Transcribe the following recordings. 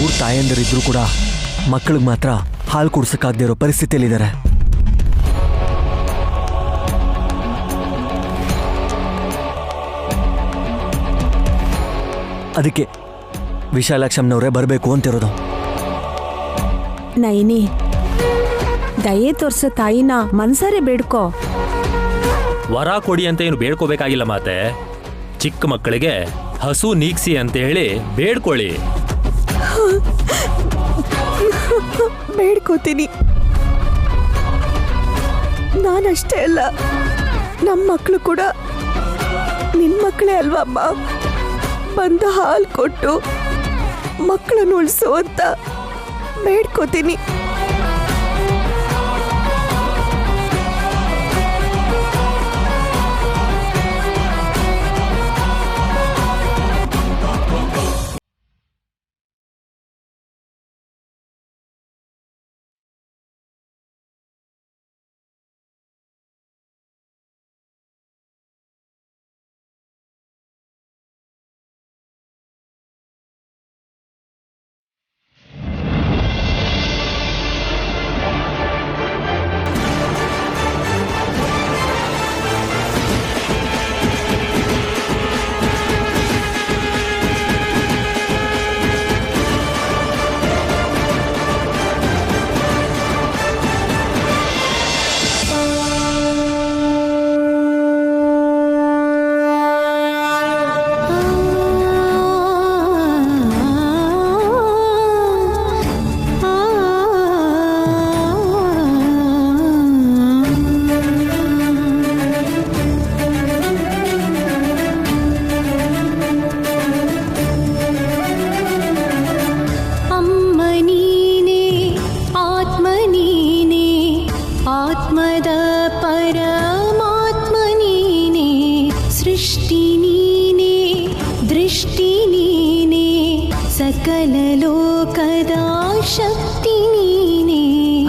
100 ತಾಯಂದಿರಿದ್ರು ಕೂಡ ಮಕ್ಕಳಿಗೆ ಮಾತ್ರ ಹಾಲು ಕುಡ್ಸಕ್ಕಾಗದೇ ಇರೋ ಪರಿಸ್ಥಿತಿಯಲ್ಲಿದ್ದಾರೆ. ಅದಕ್ಕೆ ವಿಶಾಲಾಕ್ಷಮ್ಮನವರೇ ಬರಬೇಕು ಅಂತಿರೋದು. ನೈನಿ, ದಯೆ ತೋರ್ಸೋ ತಾಯಿನ ಮನ್ಸಾರೆ ಬೇಡ್ಕೋ. ವರ ಕೊಡಿ ಅಂತ ಏನು ಬೇಡ್ಕೋಬೇಕಾಗಿಲ್ಲ ಮಾತೆ. ಚಿಕ್ಕ ಮಕ್ಕಳಿಗೆ ಹಸು ನೀಗ್ಸಿ ಅಂತ ಹೇಳಿ ಬೇಡ್ಕೊಳ್ಳಿ. ಬೇಡ್ಕೋತೀನಿ. ನಾನಷ್ಟೇ ಅಲ್ಲ, ನಮ್ಮ ಮಕ್ಕಳು ಕೂಡ ನಿನ್ನ ಮಕ್ಕಳೇ ಅಲ್ವಾ ಅಮ್ಮ. ಬಂದ ಹಾಲು ಕೊಟ್ಟು ಮಕ್ಕಳನ್ನು ಉಳಿಸು ಅಂತ ಬೇಡ್ಕೋತೀನಿ.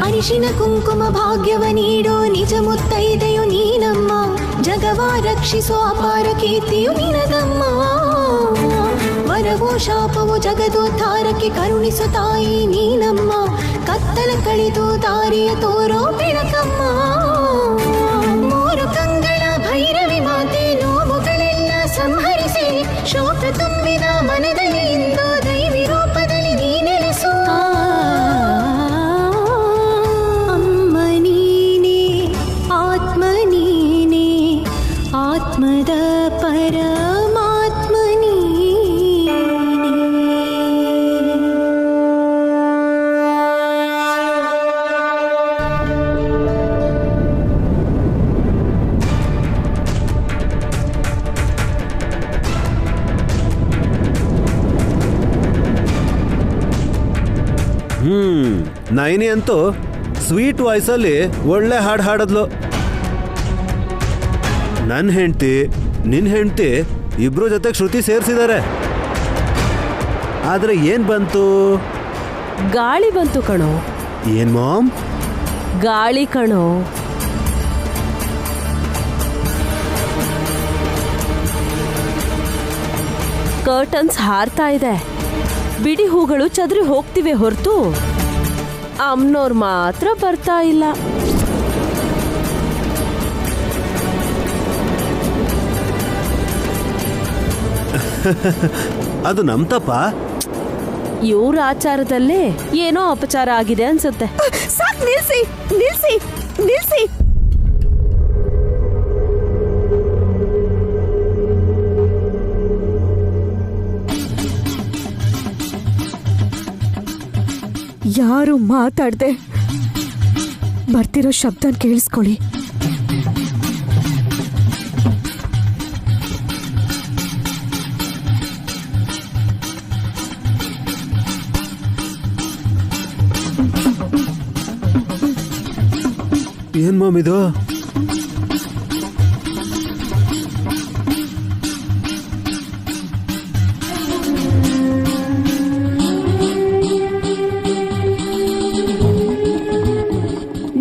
ಅರಿಶಿನ ಕುಂಕುಮ ಭಾಗ್ಯವ ನೀಡೋ ನಿಜ ಮುತ್ತೈದೆಯು ನೀನಮ್ಮ. ಜಗವ ರಕ್ಷಿಸೋ ಅಪಾರ ಕೀರ್ತಿಯು ನಿನದಮ್ಮ. ವರವೋ ಶಾಪವೋ ಜಗದೋದ್ಧಾರಕ್ಕೆ ಕರುಣಿಸೋ ತಾಯಿ ನೀನಮ್ಮ. ಕತ್ತಲ ಕಳೆದು ದಾರಿಯ ತೋರೋ ಬೆಳಕಮ್ಮ. ಮೂರು ಕಂಗಳ ಭೈರವಿ ಮಾತೆ ನೋವುಗಳೆಲ್ಲ ಸಂಹರಿಸಿ ಶೋಕ ತುಂಬಿದ ಮನದಲ್ಲಿ ಇಂದು ದೈವಿ ರೂಪದಲ್ಲಿ ನೀನೆಲೆಸು. ಆತ್ಮದ ಪರಮಾತ್ಮ ನೀನೇ. ನೈನಿ ಅಂತೂ ಸ್ವೀಟ್ ವಾಯ್ಸಲ್ಲಿ ಒಳ್ಳೆ ಹಾಡು ಹಾಡದ್ಲು. ನನ್ನ ಹೆಂಡತಿ ನಿನ್ನ ಹೆಂಡತಿ ಇಬ್ರು ಜೊತೆಗೆ ಶ್ರುತಿ ಸೇರಿಸಿದ್ದಾರೆ. ಆದ್ರೆ ಏನ್ ಬಂತು? ಗಾಳಿ ಬಂತು ಕಣೋ. ಏನ್ ಮಾಮ್? ಗಾಳಿ ಕಣೋ. ಕರ್ಟನ್ಸ್ ಹಾರ್ತಾ ಇದೆ. ಬಿಡಿ ಹೂಗಳು ಚದ್ರಿ ಹೋಗ್ತಿವೆ ಹೊರತು ಅಮ್ನೋರ್ ಮಾತ್ರ ಬರ್ತಾ ಇಲ್ಲ. ಅದು ನಮ್ ತಪ್ಪ. ಇವ್ರ ಆಚಾರದಲ್ಲೇ ಏನೋ ಅಪಚಾರ ಆಗಿದೆ ಅನ್ಸುತ್ತೆ. ಸಾಕ್, ನಿಲ್ಸಿ ನಿಲ್ಸಿ ನಿಲ್ಸಿ. ಯಾರು ಮಾತಾಡ್ದೆ ಬರ್ತಿರೋ ಶಬ್ದನ್ ಕೇಳಿಸ್ಕೊಳ್ಳಿ. ಏನ್ ಮಾಮ್ ಇದು?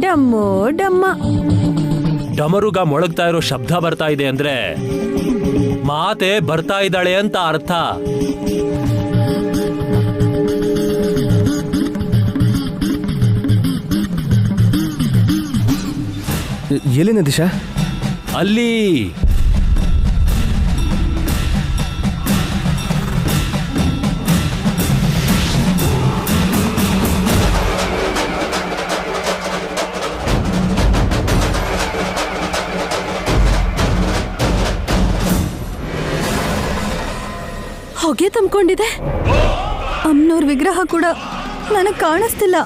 ಡಮ್ಮೋ ಡಮ್ಮ. ಡಮರುಗ ಮೊಳಗ್ತಾ ಇರೋ ಶಬ್ದ ಬರ್ತಾ ಇದೆ ಅಂದ್ರೆ ಮಾತೆ ಬರ್ತಾ ಇದ್ದಾಳೆ ಅಂತ ಅರ್ಥ. ಎಲ್ಲಿನ ದಿಶಾ? ಅಲ್ಲಿ ಹೊಗೆ ತುಂಬಿಕೊಂಡಿದೆ. ಅಮ್ಮನವ್ರ ವಿಗ್ರಹ ಕೂಡ ನನಗೆ ಕಾಣಿಸ್ತಿಲ್ಲ.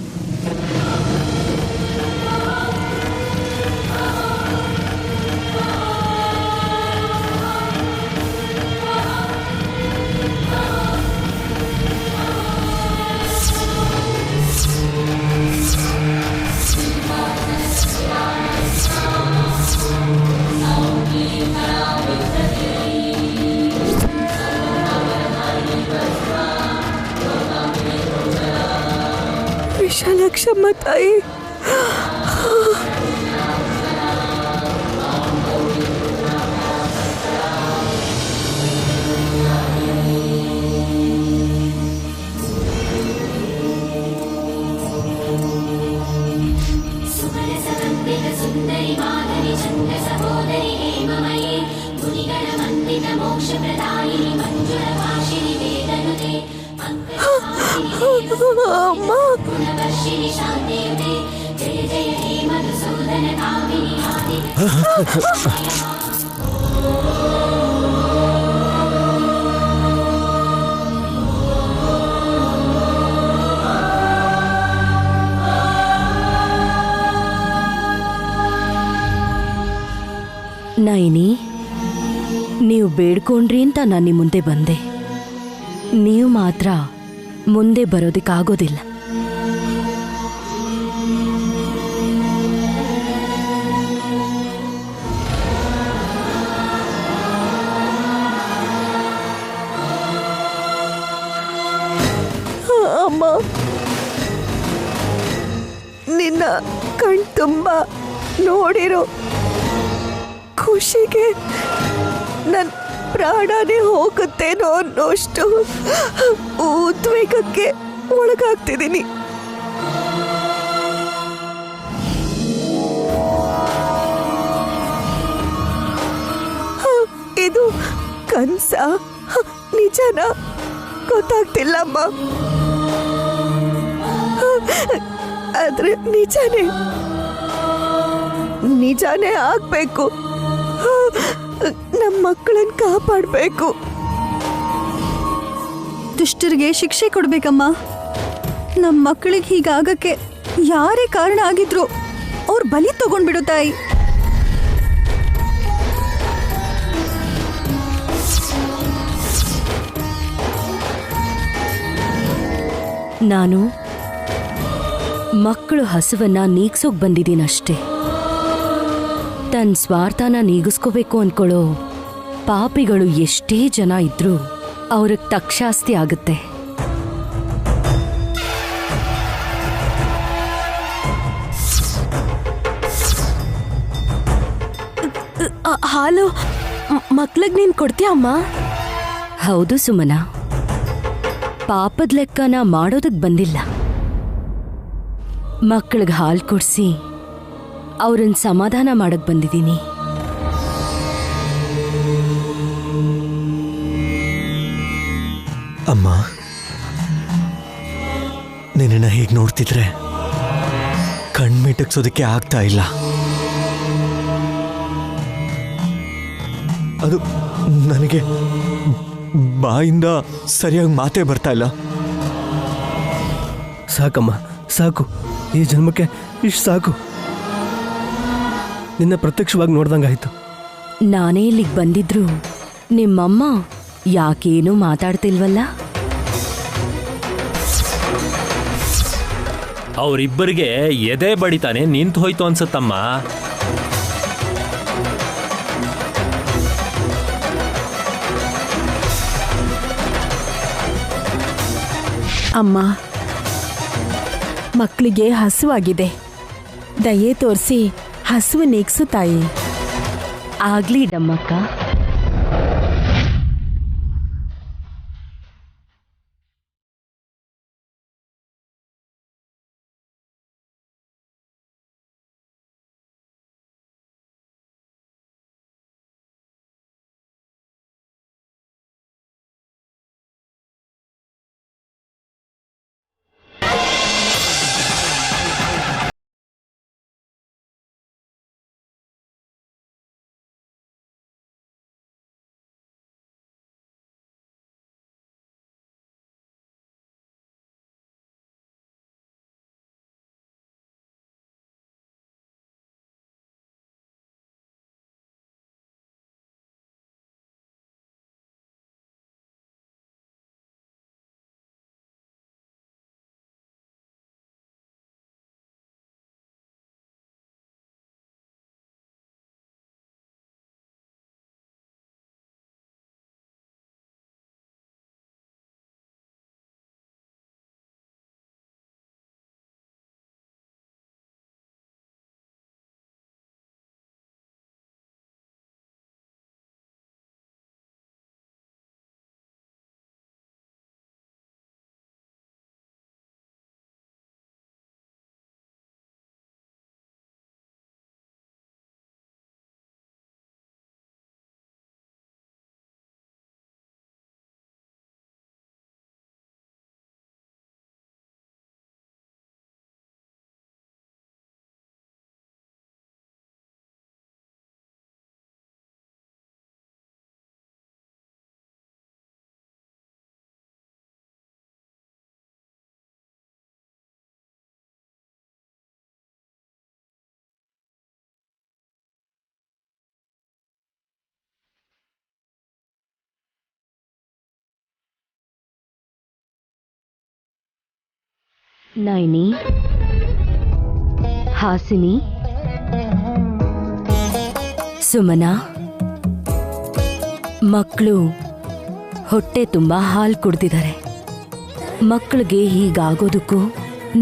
ವಿಶಾಲಾಕ್ಷಮ್ಮ ತಾಯಿ, ಸುಂದರಿ ಮಾಧವಿ ಚಂದ್ರ ಸಹೋದರಿ ಹೇಮಮಯೇ ಮುನಿಗಳ ವಂದಿತ ಮೋಕ್ಷ ಪ್ರದಾಯಿನಿ ಮಂಜುಳ ಭಾಷಿಣಿ ವೇದನುತೆ ಅಮ್ಮ, ಗುಣವರ್ಷಿಣಿ ಶಾಂತಿಯುತೆ ಜಯ ಜಯ ಹೇ ಮಧುಸೂದನ ಕಾಮಿನಿ ಆದಿ ನೈನಿ, ನೀವು ಬೇಡ್ಕೊಂಡ್ರಿ ಅಂತ ನಾನು ನಿಮ್ಮ ಮುಂದೆ ಬಂದೆ. ನೀವು ಮಾತ್ರ ಮುಂದೆ ಬರೋದಕ್ಕಾಗೋದಿಲ್ಲ. ಅಮ್ಮ, ನಿನ್ನ ಕಣ್ ತುಂಬ ನೋಡಿರೋ ಖುಷಿಗೆ ನನ್ನ ಪ್ರಾಣನೇ ಹೋಗುತ್ತೇನೋ ಅನ್ನೋಷ್ಟು ಉದ್ವೇಗಕ್ಕೆ ಒಳಗಾಗ್ತಿದ್ದೀನಿ. ಇದು ಕನ್ಸ ನಿಜನ ಗೊತ್ತಾಗ್ತಿಲ್ಲಮ್ಮ. ಆದ್ರೆ ನಿಜಾನೇ ಆಗ್ಬೇಕು. ನಮ್ಮ ಮಕ್ಕಳನ್ನ ಕಾಪಾಡಬೇಕು. ದುಷ್ಟರಿಗೆ ಶಿಕ್ಷೆ ಕೊಡ್ಬೇಕಮ್ಮ. ನಮ್ಮ ಮಕ್ಕಳಿಗೆ ಹೀಗಾಗಕ್ಕೆ ಯಾರೇ ಕಾರಣ ಆಗಿದ್ರು ಅವ್ರ ಬಲಿ ತಗೊಂಡ್ಬಿಡು ತಾಯಿ. ನಾನು ಮಕ್ಕಳು ಹಸುವನ್ನ ನೀಗ್ಸೋಕ್ ಬಂದಿದ್ದೀನಷ್ಟೇ. ತನ್ನ ಸ್ವಾರ್ಥನ ನೀಗಿಸ್ಕೋಬೇಕು ಅನ್ಕೊಳ್ಳೋ ಪಾಪಿಗಳು ಎಷ್ಟೇ ಜನ ಇದ್ರೂ ಅವ್ರಿಗೆ ತಕ್ಷಾಸ್ತಿ ಆಗುತ್ತೆ. ಹಾಲು ಮಕ್ಳಿಗೆ ನೀನು ಕೊಡ್ತೀಯ ಅಮ್ಮ? ಹೌದು ಸುಮನ, ಪಾಪದ ಲೆಕ್ಕನ ಮಾಡೋದಕ್ ಬಂದಿಲ್ಲ. ಮಕ್ಕಳಿಗೆ ಹಾಲು ಕೊಡಿಸಿ ಅವ್ರನ್ನ ಸಮಾಧಾನ ಮಾಡಕ್ ಬಂದಿದ್ದೀನಿ. ಅಮ್ಮ, ನಿನ್ನ ಹೀಗೆ ನೋಡ್ತಿದ್ರೆ ಕಣ್ಮಿಟಕ್ಸೋದಕ್ಕೆ ಆಗ್ತಾ ಇಲ್ಲ. ಅದು ನನಗೆ ಬಾಯಿಂದ ಸರಿಯಾಗಿ ಮಾತೇ ಬರ್ತಾ ಇಲ್ಲ. ಸಾಕಮ್ಮ, ಸಾಕು. ಈ ಜನ್ಮಕ್ಕೆ ಇಷ್ಟು ಸಾಕು. ನಿನ್ನ ಪ್ರತ್ಯಕ್ಷವಾಗಿ ನೋಡ್ದಂಗಾಯ್ತು. ನಾನೇ ಇಲ್ಲಿಗೆ ಬಂದಿದ್ರು ನಿಮ್ಮಮ್ಮ ಯಾಕೇನೂ ಮಾತಾಡ್ತಿಲ್ವಲ್ಲ? ಅವರಿಬ್ಬರಿಗೆ ಎದೆ ಬಡಿತಾನೆ ನಿಂತು ಹೋಯ್ತು ಅನ್ಸತ್ತಮ್ಮ. ಅಮ್ಮ, ಮಕ್ಕಳಿಗೆ ಹಸುವಾಗಿದೆ. ದಯೆ ತೋರಿಸಿ ಹಸುವು ನೀಗ್ಸು ತಾಯಿ. ಆಗ್ಲಿ ಡಮ್ಮಕ್ಕ. ನೈನಿ, ಹಾಸಿನಿ, ಸುಮನಾ, ಮಕ್ಕಳು ಹೊಟ್ಟೆ ತುಂಬ ಹಾಲು ಕುಡ್ದಿದ್ದಾರೆ. ಮಕ್ಕಳಿಗೆ ಹೀಗಾಗೋದಕ್ಕೂ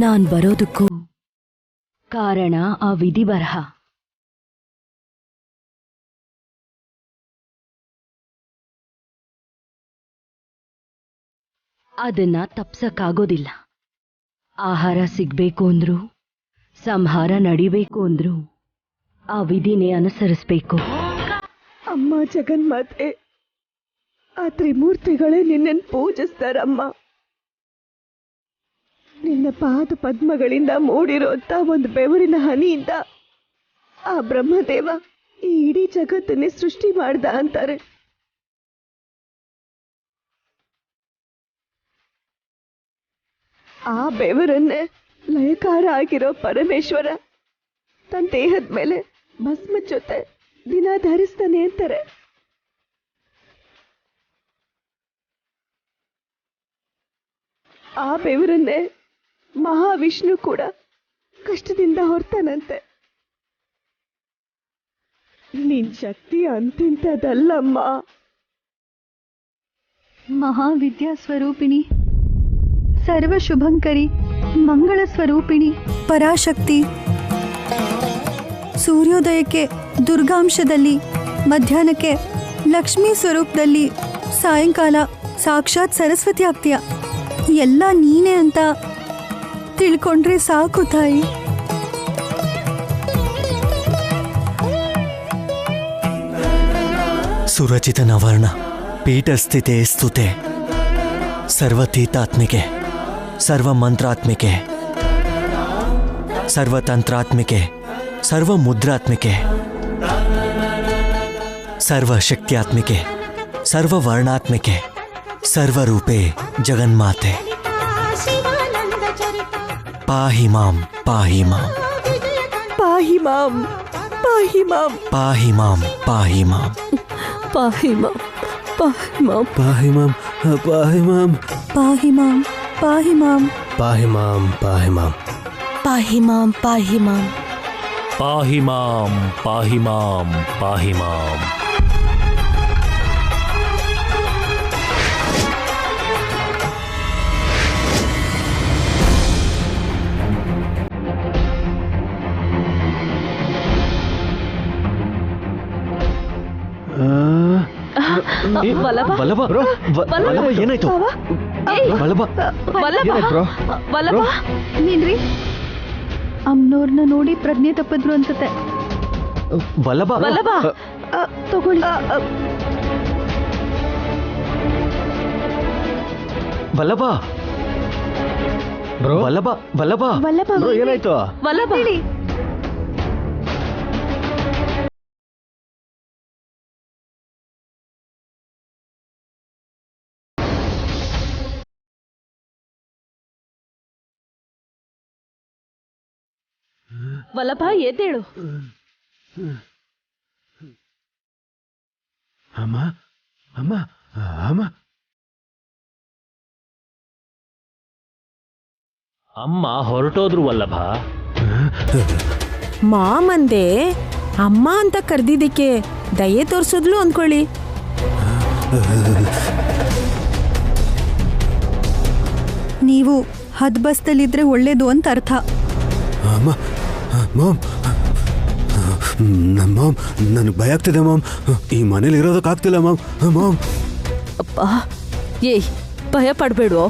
ನಾನ್ ಬರೋದಕ್ಕೂ ಕಾರಣ ಆ ವಿಧಿ ಬರಹ. ಅದನ್ನ ತಪ್ಸಕ್ಕಾಗೋದಿಲ್ಲ. ಆಹಾರ ಸಿಗ್ಬೇಕು ಅಂದ್ರು, ಸಂಹಾರ ನಡಿಬೇಕು ಅಂದ್ರು ಆ ವಿಧಿನೇ ಅನುಸರಿಸ್ಬೇಕು. ಅಮ್ಮ ಜಗನ್ಮಾತೆ, ಆ ತ್ರಿಮೂರ್ತಿಗಳೇ ನಿನ್ನನ್ನು ಪೂಜಿಸ್ತಾರಮ್ಮ. ನಿನ್ನ ಪಾದ ಪದ್ಮಗಳಿಂದ ಮೂಡಿರೋಂಥ ಒಂದು ಬೆವರಿನ ಹನಿಯಿಂದ ಆ ಬ್ರಹ್ಮದೇವ ಈ ಇಡೀ ಜಗತ್ತನ್ನೇ ಸೃಷ್ಟಿ ಮಾಡ್ದ ಅಂತಾರೆ. ಆ ಬೆವರನ್ನೇ ಲಯಕಾರ ಆಗಿರೋ ಪರಮೇಶ್ವರ ತನ್ನ ದೇಹದ ಮೇಲೆ ಭಸ್ಮ ಜೊತೆ ದಿನ ಧರಿಸ್ತಾನೆ ಅಂತಾರೆ. ಆ ಬೆವರನ್ನೇ ಮಹಾವಿಷ್ಣು ಕೂಡ ಕಷ್ಟದಿಂದ ಹೊರ್ತಾನಂತೆ. ನಿನ್ ಶಕ್ತಿ ಅಂತಿಂತದಲ್ಲಮ್ಮ. ಮಹಾವಿದ್ಯಾ ಸ್ವರೂಪಿಣಿ, ಸರ್ವ ಶುಭಂಕರಿ, ಮಂಗಳ ಸ್ವರೂಪಿಣಿ, ಪರಾಶಕ್ತಿ. ಸೂರ್ಯೋದಯಕ್ಕೆ ದುರ್ಗಾಂಶದಲ್ಲಿ, ಮಧ್ಯಾಹ್ನಕ್ಕೆ ಲಕ್ಷ್ಮೀ ಸ್ವರೂಪದಲ್ಲಿ, ಸಾಯಂಕಾಲ ಸಾಕ್ಷಾತ್ ಸರಸ್ವತಿ ಆಗ್ತೀಯ. ಎಲ್ಲ ನೀನೇ ಅಂತ ತಿಳ್ಕೊಂಡ್ರೆ ಸಾಕು ತಾಯಿ. ಸುರಚಿತ ನವರ್ಣ ಪೀಠಸ್ಥಿತೆ ಸ್ತುತೆ, ಸರ್ವತೀತಾತ್ಮಿಕೆ, ಸರ್ವಮಂತ್ರಾತ್ಮಿಕೆ, ಸರ್ವತಂತ್ರಾತ್ಮಿಕೆ, ಸರ್ವಮುದ್ರಾತ್ಮಿಕೆ, ಸರ್ವಶಕ್ತ್ಯಾತ್ಮಿಕೆ, ಸರ್ವವರ್ಣಾತ್ಮಿಕೆ, ಸರ್ವರೂಪೇ ಜಗನ್ಮಾತೆ. ಪಾಹಿ ಮಾಂ, ಪಾಹಿ ಮಾಂ, ಪಾಹಿ ಮಾಂ, ಪಾಹಿ ಮಾಂ, ಪಾಹಿ ಮಾಂ, ಪಾಹಿ ಮಾಂ, ಪಾಹಿ ಮಾಂ, ಪಾಹಿ ಮಾಂ, ಪಾಹಿ ಮಾಂ, ಪಾಹಿ ಮಾಂ, ಪಾಹಿ ಮಾಂ, ಪಾಹಿ ಮಾಂ, ಪಾಹಿ ಮಾಂ, ಪಾಹಿ ಮಾಂ, ಪಾಹಿ ಮಾಂ, ಪಾಹಿ ಮಾಂ, ಪಾಹಿ ಮಾಂ, ಪಾಹಿ ಮಾಂ, ಪಾಹಿ ಮಾಂ. ಏನಾಯ್ತು? ನೀನ್ರಿ ಅಮ್ನೋರ್ನ ನೋಡಿ ಪ್ರಜ್ಞೆ ತಪ್ಪಿದ್ರು ಅನ್ಸುತ್ತೆ. ತಗೊಳ್ಳಿ. ಏನಾಯ್ತು? ಹೇಳಿ. ವಲ್ಲಭ, ಎದ್ದೇಳು. ಅಮ್ಮ, ಅಮ್ಮ, ಅಮ್ಮ. ಅಮ್ಮ ಹೊರಟೋದ್ರು ವಲ್ಲಭ. ಮಾಮಂದೆ ಅಮ್ಮ ಅಂತ ಕರೆದಿದ್ದಕ್ಕೆ ದಯೆ ತೋರಿಸಿದ್ಲು ಅಂದ್ಕೊಳ್ಳಿ. ನೀವು ಹದ್ಬಸ್ತಲ್ಲಿದ್ರೆ ಒಳ್ಳೇದು ಅಂತ ಅರ್ಥ. ಅಮ್ಮ, ಮಾಮ್, ಮಾಮ್, ನನಗೆ ಭಯ ಆಗ್ತಿದೆ ಮಾಮ್. ಈ ಮನೇಲಿ ಇರೋದಕ್ಕಾಗ್ತಿಲ್ಲ ಮಾಮ್. ಮಾಮ್, ಅಪ್ಪ, ಏಯ್, ಭಯ ಪಡ್ಬೇಡು,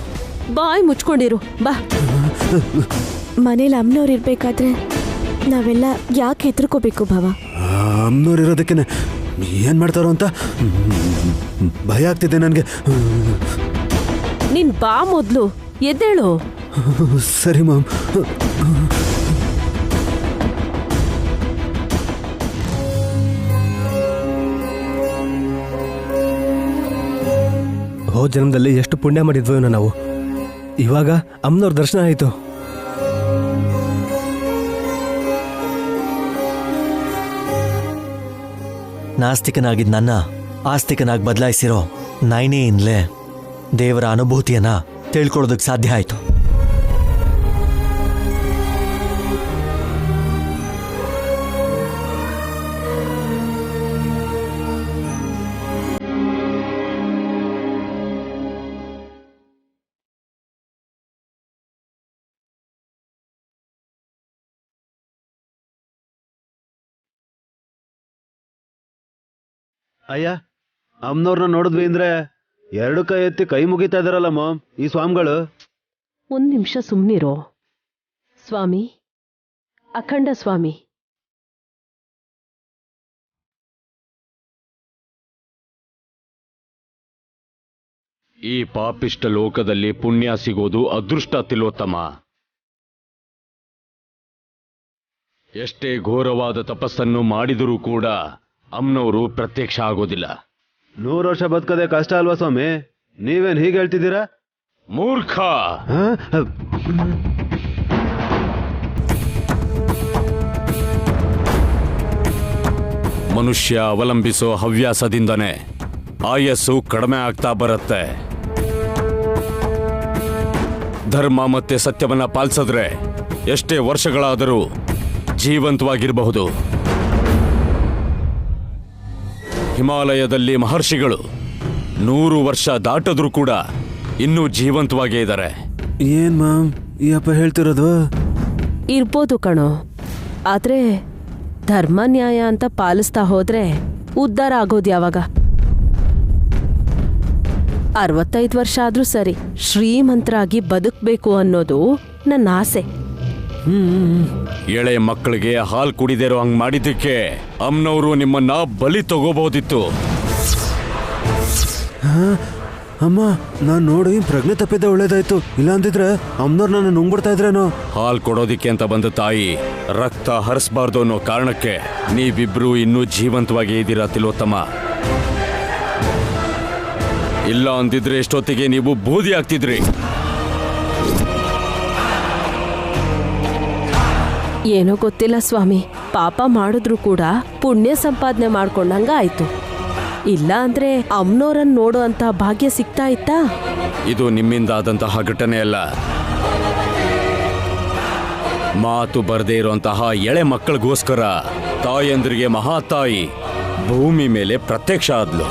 ಬಾಯ್ ಮುಚ್ಕೊಂಡಿರು. ಬಾ. ಮನೇಲಿ ಅಮ್ಮನವ್ರು ಇರ್ಬೇಕಾದ್ರೆ ನಾವೆಲ್ಲ ಯಾಕೆ ಹೆದರ್ಕೋಬೇಕು ಭಾವ? ಅಮ್ಮನವ್ರು ಇರೋದಕ್ಕೆ ಏನು ಮಾಡ್ತಾರೋ ಅಂತ ಭಯ ಆಗ್ತಿದೆ ನನಗೆ. ನೀನ್ ಬಾ ಮೊದ್ಲು, ಎದ್ದೇಳು. ಸರಿ ಮಾಮ್. ಹೋದ ಜನ್ಮದಲ್ಲಿ ಎಷ್ಟು ಪುಣ್ಯ ಮಾಡಿದ್ವೋ ನಾವು. ಇವಾಗ ಅಮ್ಮನವ್ರ ದರ್ಶನ ಆಯಿತು. ನಾಸ್ತಿಕನಾಗಿದ್ದ ನನ್ನ ಆಸ್ತಿಕನಾಗಿ ಬದಲಾಯಿಸಿರೋ ನೈನಿಯಿಂದಲೇ ದೇವರ ಅನುಭೂತಿಯನ್ನ ತಿಳ್ಕೊಳ್ಳೋದಕ್ಕೆ ಸಾಧ್ಯ ಆಯಿತು. ಅಯ್ಯ ಅಮ್ಮನವ್ರನ್ನ ನೋಡಿದ್ವಿ ಅಂದ್ರೆ 2 ಕೈ ಎತ್ತಿ ಕೈ ಮುಗಿತಾ ಇದಾರಲ್ಲ ಮಾಮ್ ಈ ಸ್ವಾಮಿಗಳು. ಒಂದ್ ನಿಮಿಷ ಸುಮ್ನಿರೋ. ಸ್ವಾಮಿ, ಅಖಂಡ ಸ್ವಾಮಿ. ಈ ಪಾಪಿಷ್ಟ ಲೋಕದಲ್ಲಿ ಪುಣ್ಯ ಸಿಗೋದು ಅದೃಷ್ಟ ತಿಲೋತ್ತಮ. ಎಷ್ಟೇ ಘೋರವಾದ ತಪಸ್ಸನ್ನು ಮಾಡಿದರೂ ಕೂಡ ಅಮ್ಮನವರು ಪ್ರತ್ಯಕ್ಷ ಆಗೋದಿಲ್ಲ. 100 ವರ್ಷ ಬದುಕದೆ ಕಷ್ಟ ಅಲ್ವಾ ಸ್ವಾಮಿ? ನೀವೇನ್ ಹೀಗೆ ಹೇಳ್ತಿದ್ದೀರಾ? ಮೂರ್ಖ! ಮನುಷ್ಯ ಅವಲಂಬಿಸೋ ಹವ್ಯಾಸದಿಂದನೇ ಆಯಸ್ಸು ಕಡಿಮೆ ಆಗ್ತಾ ಬರುತ್ತೆ. ಧರ್ಮ ಮತ್ತೆ ಸತ್ಯವನ್ನ ಪಾಲಿಸಿದ್ರೆ ಎಷ್ಟೇ ವರ್ಷಗಳಾದರೂ ಜೀವಂತವಾಗಿರಬಹುದು. ಹಿಮಾಲಯದಲ್ಲಿ ಮಹರ್ಷಿಗಳು 100 ವರ್ಷ ದಾಟಿದ್ರೂ ಕೂಡ ಇನ್ನೂ ಜೀವಂತವಾಗೇ ಇದ್ದಾರೆ. ಏನ್ ಮಾಮ್ ಈ ಅಪ್ಪ ಹೇಳ್ತಿರೋದು? ಇರ್ಬೋದು ಕಣೋ, ಆದ್ರೆ ಧರ್ಮ ನ್ಯಾಯ ಅಂತ ಪಾಲಿಸ್ತಾ ಹೋದ್ರೆ ಉದ್ಧಾರ ಆಗೋದು ಯಾವಾಗ? 65 ವರ್ಷ ಆದ್ರೂ ಸರಿ, ಶ್ರೀಮಂತರಾಗಿ ಬದುಕಬೇಕು ಅನ್ನೋದು ನನ್ನ ಆಸೆ. ಎಳೆ ಮಕ್ಕಳಿಗೆ ಹಾಲು ಕುಡಿದಿರೋ ಹಂಗ್ ಮಾಡಿದ್ದಕ್ಕೆ ಅಮ್ಮನವರು ನಿಮ್ಮನ್ನ ಬಲಿ ತಗೋಬಹುದಿತ್ತು. ಅಮ್ಮ, ನಾನ್ ನೋಡಿ ಪ್ರಜ್ಞೆ ತಪ್ಪಿದ್ದೆ ಒಳ್ಳೇದಾಯ್ತು. ಇಲ್ಲ ಅಂದಿದ್ರೆ ಅಮ್ಮನವ್ರು ನನ್ನ ನುಂಗ್ಬಿಡ್ತಾ ಇದ್ರೇನೋ. ಹಾಲು ಕೊಡೋದಿಕ್ಕೆ ಅಂತ ಬಂದ ತಾಯಿ ರಕ್ತ ಹರಿಸಬಾರ್ದು ಅನ್ನೋ ಕಾರಣಕ್ಕೆ ನೀವಿಬ್ರು ಇನ್ನೂ ಜೀವಂತವಾಗಿ ಇದ್ದೀರಾ ತಿಲೋತ್ತಮ. ಇಲ್ಲ ಅಂದಿದ್ರೆ ಎಷ್ಟೊತ್ತಿಗೆ ನೀವು ಬೂದಿ ಆಗ್ತಿದ್ರಿ. ಏನೋ ಗೊತ್ತಿಲ್ಲ ಸ್ವಾಮಿ, ಪಾಪ ಮಾಡಿದ್ರು ಕೂಡ ಪುಣ್ಯ ಸಂಪಾದನೆ ಮಾಡ್ಕೊಂಡಂಗ ಆಯ್ತು. ಇಲ್ಲ ಅಂದ್ರೆ ಅಮ್ಮನವ್ರನ್ನ ನೋಡೋ ಅಂತ ಭಾಗ್ಯ ಸಿಗ್ತಾ ಇತ್ತಾ? ಇದು ನಿಮ್ಮಿಂದ ಆದಂತಹ ಘಟನೆ ಅಲ್ಲ. ಮಾತು ಬರದೇ ಇರುವಂತಹ ಎಳೆ ಮಕ್ಕಳಿಗೋಸ್ಕರ ತಾಯಂದ್ರಿಗೆ ಮಹಾತಾಯಿ ಭೂಮಿ ಮೇಲೆ ಪ್ರತ್ಯಕ್ಷ ಆದ್ಲು.